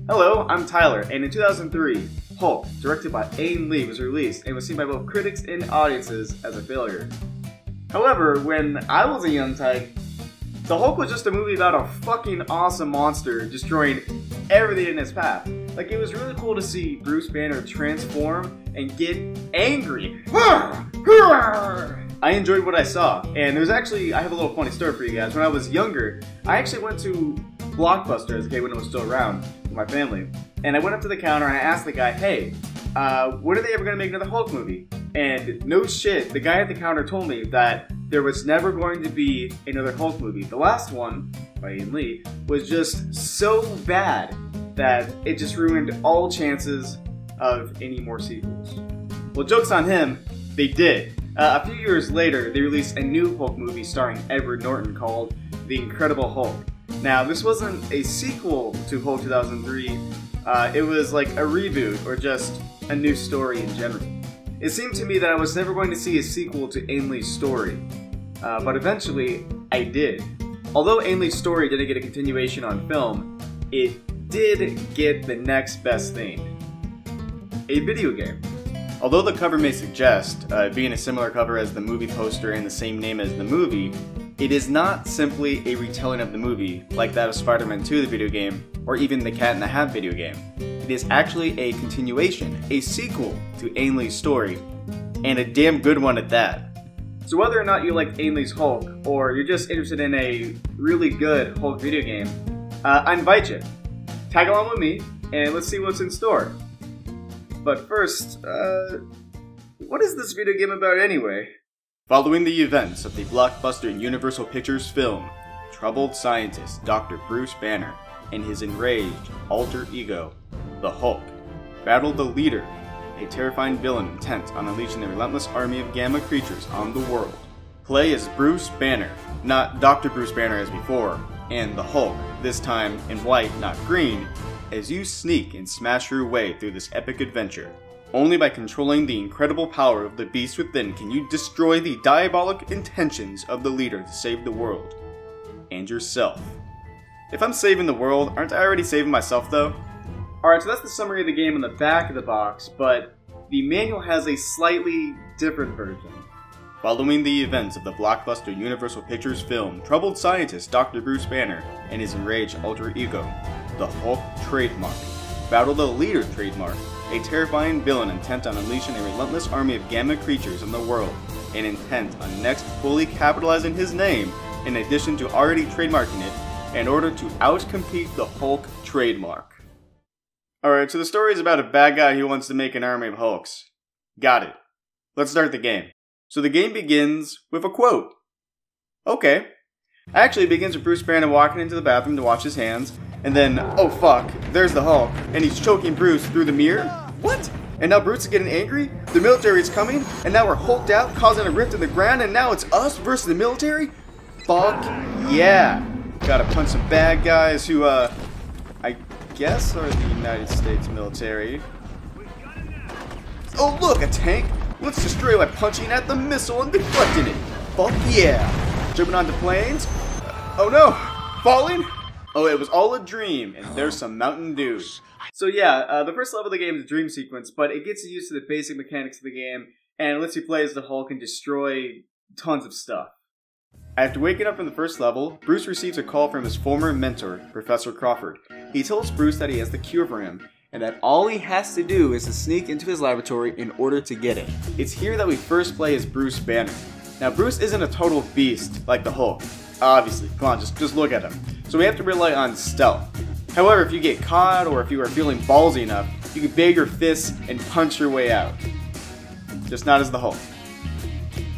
Hello, I'm Tyler, and in 2003, Hulk, directed by Ang Lee, was released and was seen by both critics and audiences as a failure. However, when I was a young tyke, the Hulk was just a movie about a fucking awesome monster destroying everything in its path. Like, it was really cool to see Bruce Banner transform and get angry. I enjoyed what I saw, and there's actually, I have a little funny story for you guys. When I was younger, I actually went to Blockbuster as a kid when it was still around with my family. And I went up to the counter and I asked the guy, hey, when are they ever going to make another Hulk movie? And no shit, the guy at the counter told me that there was never going to be another Hulk movie. The last one, by Ang Lee, was just so bad that it just ruined all chances of any more sequels. Well, joke's on him, they did. A few years later, they released a new Hulk movie starring Edward Norton called The Incredible Hulk. Now, this wasn't a sequel to Hulk 2003, it was like a reboot or just a new story in general. It seemed to me that I was never going to see a sequel to Ang Lee's story, but eventually I did. Although Ang Lee's story didn't get a continuation on film, it did get the next best thing: a video game. Although the cover may suggest, being a similar cover as the movie poster and the same name as the movie, it is not simply a retelling of the movie, like that of Spider-Man 2 the video game, or even the Cat in the Hat video game. It is actually a continuation, a sequel to Ang Lee's story, and a damn good one at that. So whether or not you like Ang Lee's Hulk, or you're just interested in a really good Hulk video game, I invite you. Tag along with me, and let's see what's in store. But first, what is this video game about anyway? Following the events of the blockbuster Universal Pictures film, troubled scientist Dr. Bruce Banner and his enraged alter ego, the Hulk, battle the Leader, a terrifying villain intent on unleashing a relentless army of gamma creatures on the world. Play as Bruce Banner, not Dr. Bruce Banner as before, and the Hulk, this time in white, not green, as you sneak and smash your way through this epic adventure. Only by controlling the incredible power of the beast within can you destroy the diabolic intentions of the Leader to save the world. And yourself. If I'm saving the world, aren't I already saving myself though? Alright, so that's the summary of the game on the back of the box, but the manual has a slightly different version. Following the events of the blockbuster Universal Pictures film, troubled scientist Dr. Bruce Banner and his enraged alter ego, the Hulk trademark, battle the Leader trademark, a terrifying villain intent on unleashing a relentless army of gamma creatures in the world, and intent on next fully capitalizing his name, in addition to already trademarking it, in order to outcompete the Hulk trademark. Alright, so the story is about a bad guy who wants to make an army of Hulks. Got it. Let's start the game. So the game begins with a quote. Okay. Actually, it begins with Bruce Banner walking into the bathroom to wash his hands, and then, oh fuck, there's the Hulk, and he's choking Bruce through the mirror? What? And now Bruce is getting angry? The military is coming, and now we're hulked out, causing a rift in the ground, and now it's us versus the military? Fuck yeah. Gotta punch some bad guys who, I guess are the United States military. Oh look, a tank! Let's destroy it by punching at the missile and deflecting it. Fuck yeah. Jumping onto planes? Oh no! Falling? Oh, it was all a dream, and there's some Mountain Dew. So yeah, the first level of the game is a dream sequence, but it gets you used to the basic mechanics of the game, and it lets you play as the Hulk and destroy tons of stuff. After waking up from the first level, Bruce receives a call from his former mentor, Professor Crawford. He tells Bruce that he has the cure for him, and that all he has to do is to sneak into his laboratory in order to get it. It's here that we first play as Bruce Banner. Now, Bruce isn't a total beast like the Hulk. Obviously, come on, just look at him. So we have to rely on stealth. However, if you get caught or if you are feeling ballsy enough, you can bag your fists and punch your way out. Just not as the Hulk.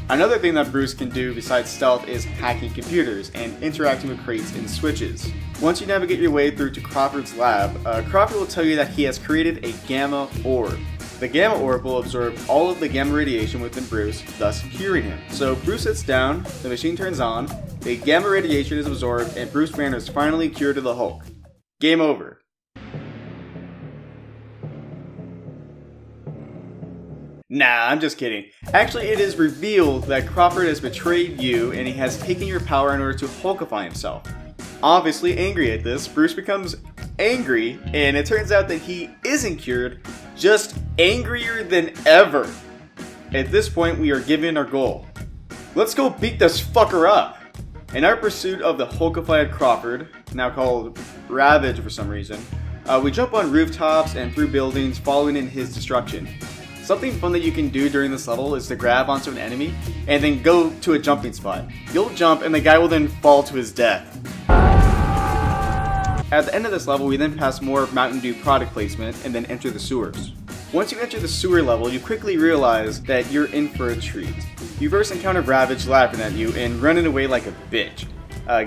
Another thing that Bruce can do besides stealth is hacking computers and interacting with crates and switches. Once you navigate your way through to Crawford's lab, Crawford will tell you that he has created a gamma orb. The gamma orb will absorb all of the gamma radiation within Bruce, thus curing him. So Bruce sits down, the machine turns on, the gamma radiation is absorbed, and Bruce Banner is finally cured of the Hulk. Game over. Nah, I'm just kidding. Actually, it is revealed that Crawford has betrayed you and he has taken your power in order to Hulkify himself. Obviously angry at this, Bruce becomes angry, and it turns out that he isn't cured, just angrier than ever. At this point, we are given our goal. Let's go beat this fucker up. In our pursuit of the Hulkified Crawford, now called Ravage for some reason, we jump on rooftops and through buildings, following in his destruction. Something fun that you can do during this level is to grab onto an enemy and then go to a jumping spot. You'll jump and the guy will then fall to his death. At the end of this level, we then pass more Mountain Dew product placement and then enter the sewers. Once you enter the sewer level, you quickly realize that you're in for a treat. You first encounter Ravage laughing at you and running away like a bitch.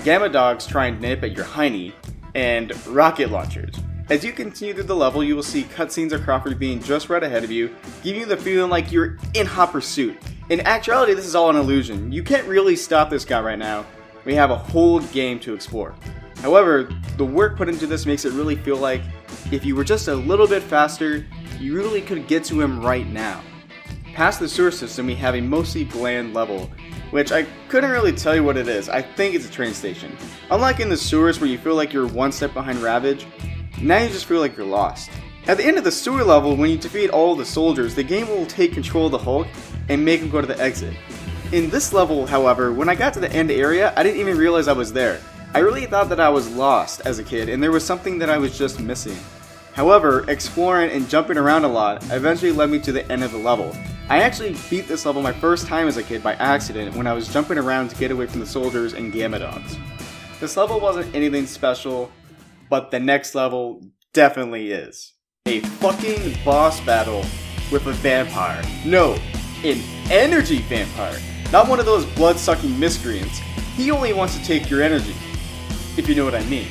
Gamma dogs try and nip at your hiney, and rocket launchers. As you continue through the level, you will see cutscenes of Crawford being just right ahead of you, giving you the feeling like you're in hot pursuit. In actuality, this is all an illusion. You can't really stop this guy right now. We have a whole game to explore. However, the work put into this makes it really feel like if you were just a little bit faster, you really could get to him right now. Past the sewer system, we have a mostly bland level, which I couldn't really tell you what it is. I think it's a train station. Unlike in the sewers where you feel like you're one step behind Ravage, now you just feel like you're lost. At the end of the sewer level, when you defeat all of the soldiers, the game will take control of the Hulk and make him go to the exit. In this level, however, when I got to the end area, I didn't even realize I was there. I really thought that I was lost as a kid and there was something that I was just missing. However, exploring and jumping around a lot eventually led me to the end of the level. I actually beat this level my first time as a kid by accident when I was jumping around to get away from the soldiers and Gamma Dogs. This level wasn't anything special, but the next level definitely is. A fucking boss battle with a vampire. No, an energy vampire. Not one of those blood-sucking miscreants. He only wants to take your energy, if you know what I mean.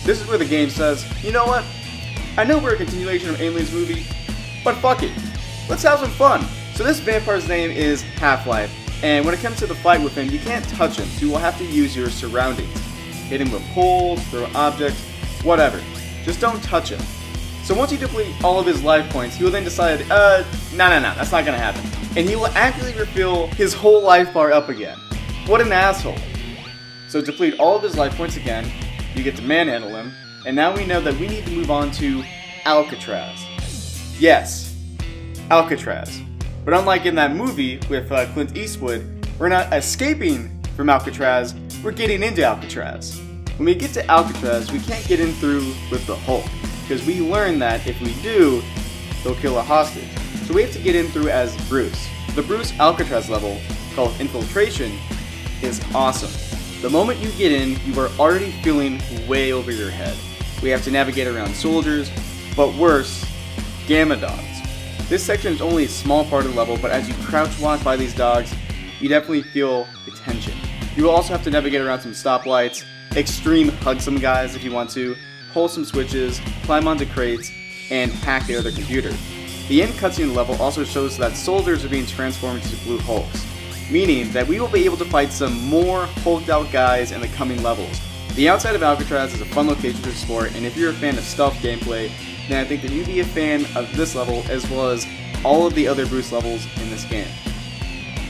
This is where the game says, you know what? I know we're a continuation of Alien's movie, but fuck it. Let's have some fun. So this vampire's name is Half-Life, and when it comes to the fight with him, you can't touch him, so you will have to use your surroundings. Hit him with poles, throw objects, whatever. Just don't touch him. So once you deplete all of his life points, he will then decide, no, that's not gonna happen. And he will actively refill his whole life bar up again. What an asshole. So deplete all of his life points again, you get to manhandle him, and now we know that we need to move on to Alcatraz. Yes, Alcatraz. But unlike in that movie with Clint Eastwood, we're not escaping from Alcatraz, we're getting into Alcatraz. When we get to Alcatraz, we can't get in through with the Hulk, because we learn that if we do, they'll kill a hostage. So we have to get in through as Bruce. The Bruce Alcatraz level, called Infiltration, is awesome. The moment you get in, you are already feeling way over your head. We have to navigate around soldiers, but worse, Gamma Dogs. This section is only a small part of the level, but as you crouch walk by these dogs, you definitely feel the tension. You will also have to navigate around some stoplights, extreme hug some guys if you want to, pull some switches, climb onto crates, and hack their other computer. The end cutscene of the level also shows that soldiers are being transformed into Blue Hulks, meaning that we will be able to fight some more hulked out guys in the coming levels. The outside of Alcatraz is a fun location to explore, and if you're a fan of stealth gameplay, then I think that you'd be a fan of this level as well as all of the other Bruce levels in this game.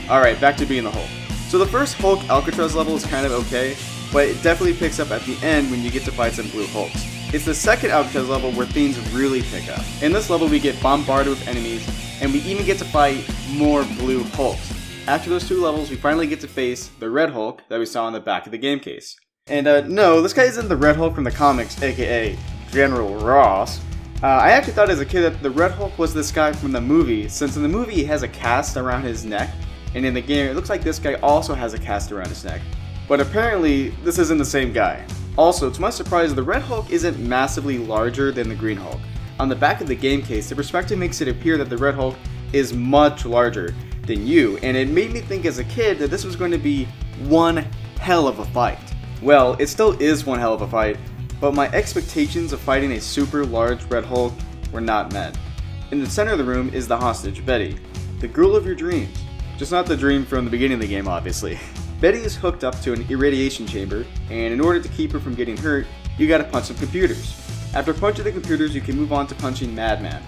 Alright, back to being the Hulk. So the first Hulk Alcatraz level is kind of okay, but it definitely picks up at the end when you get to fight some Blue Hulks. It's the second Alcatraz level where things really pick up. In this level we get bombarded with enemies, and we even get to fight more Blue Hulks. After those two levels, we finally get to face the Red Hulk that we saw on the back of the game case. And no, this guy isn't the Red Hulk from the comics, aka General Ross. I actually thought as a kid that the Red Hulk was this guy from the movie, since in the movie he has a cast around his neck, and in the game it looks like this guy also has a cast around his neck. But apparently, this isn't the same guy. Also, to my surprise, the Red Hulk isn't massively larger than the Green Hulk. On the back of the game case, the perspective makes it appear that the Red Hulk is much larger than you, and it made me think as a kid that this was going to be one hell of a fight. Well, it still is one hell of a fight, but my expectations of fighting a super large Red Hulk were not met. In the center of the room is the hostage, Betty, the girl of your dreams. Just not the dream from the beginning of the game, obviously. Betty is hooked up to an irradiation chamber, and in order to keep her from getting hurt, you gotta punch some computers. After punching the computers, you can move on to punching Madman.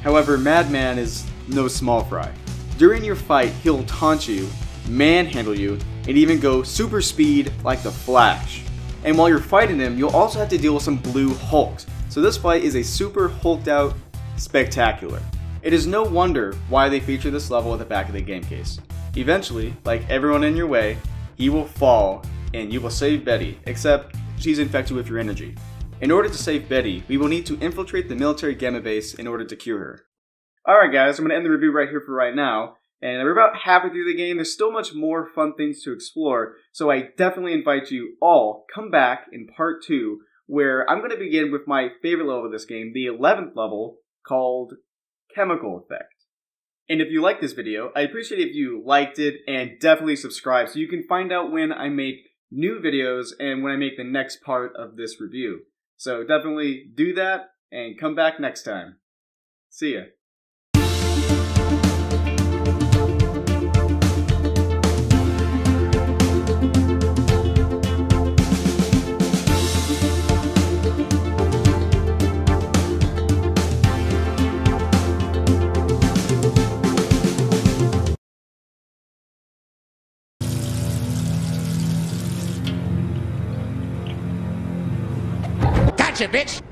However, Madman is no small fry. During your fight, he'll taunt you, manhandle you, and even go super speed like the Flash. And while you're fighting him, you'll also have to deal with some blue hulks. So this fight is a super hulked out spectacular. It is no wonder why they feature this level at the back of the game case. Eventually, like everyone in your way, he will fall and you will save Betty, except she's infected with your energy. In order to save Betty, we will need to infiltrate the military gamma base in order to cure her. Alright guys, I'm going to end the review right here for right now, and we're about halfway through the game. There's still much more fun things to explore, so I definitely invite you all come back in part 2, where I'm going to begin with my favorite level of this game, the 11th level, called Chemical Effect. And if you like this video, I'd appreciate it if you liked it and definitely subscribe so you can find out when I make new videos and when I make the next part of this review. So definitely do that and come back next time. See ya. Gotcha, bitch!